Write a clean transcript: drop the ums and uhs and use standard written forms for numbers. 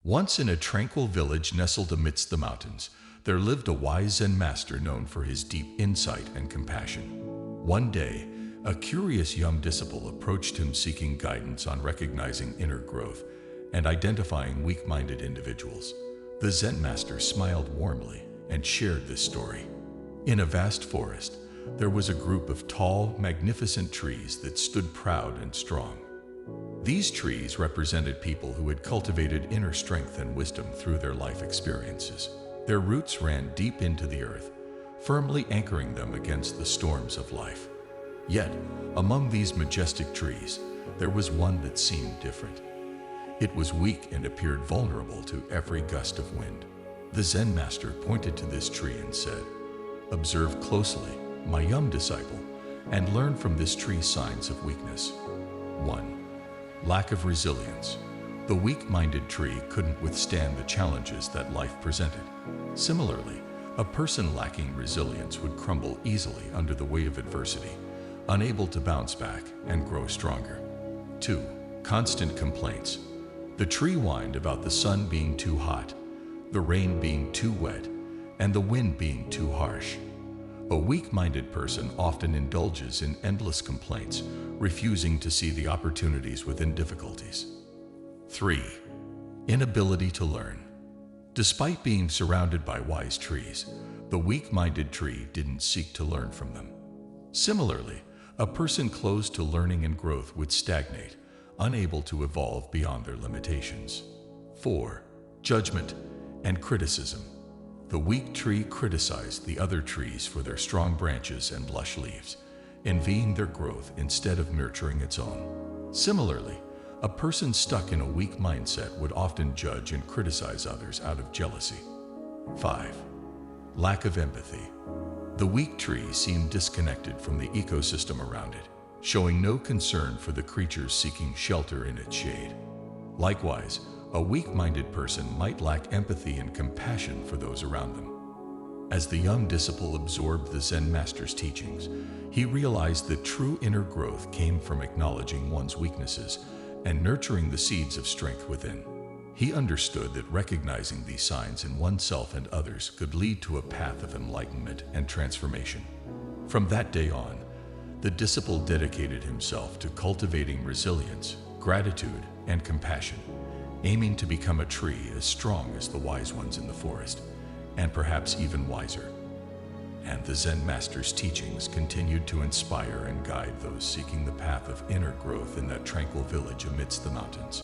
Once in a tranquil village nestled amidst the mountains, there lived a wise Zen master known for his deep insight and compassion. One day, a curious young disciple approached him seeking guidance on recognizing inner growth and identifying weak-minded individuals. The Zen master smiled warmly and shared this story. In a vast forest, there was a group of tall, magnificent trees that stood proud and strong. These trees represented people who had cultivated inner strength and wisdom through their life experiences. Their roots ran deep into the earth, firmly anchoring them against the storms of life. Yet, among these majestic trees, there was one that seemed different. It was weak and appeared vulnerable to every gust of wind. The Zen master pointed to this tree and said, "Observe closely, my young disciple, and learn from this tree's signs of weakness." 1. Lack of resilience. The weak-minded tree couldn't withstand the challenges that life presented. Similarly, a person lacking resilience would crumble easily under the weight of adversity, unable to bounce back and grow stronger. 2. Constant complaints. The tree whined about the sun being too hot, the rain being too wet, and the wind being too harsh. A weak-minded person often indulges in endless complaints, refusing to see the opportunities within difficulties. 3. Inability to learn. Despite being surrounded by wise trees, the weak-minded tree didn't seek to learn from them. Similarly, a person closed to learning and growth would stagnate, unable to evolve beyond their limitations. 4. Judgment and criticism. The weak tree criticized the other trees for their strong branches and lush leaves, envying their growth instead of nurturing its own. Similarly, a person stuck in a weak mindset would often judge and criticize others out of jealousy. 5. Lack of empathy. The weak tree seemed disconnected from the ecosystem around it, showing no concern for the creatures seeking shelter in its shade. Likewise, a weak-minded person might lack empathy and compassion for those around them. As the young disciple absorbed the Zen master's teachings, he realized that true inner growth came from acknowledging one's weaknesses and nurturing the seeds of strength within. He understood that recognizing these signs in oneself and others could lead to a path of enlightenment and transformation. From that day on, the disciple dedicated himself to cultivating resilience, gratitude, and compassion, aiming to become a tree as strong as the wise ones in the forest, and perhaps even wiser. And the Zen master's teachings continued to inspire and guide those seeking the path of inner growth in that tranquil village amidst the mountains.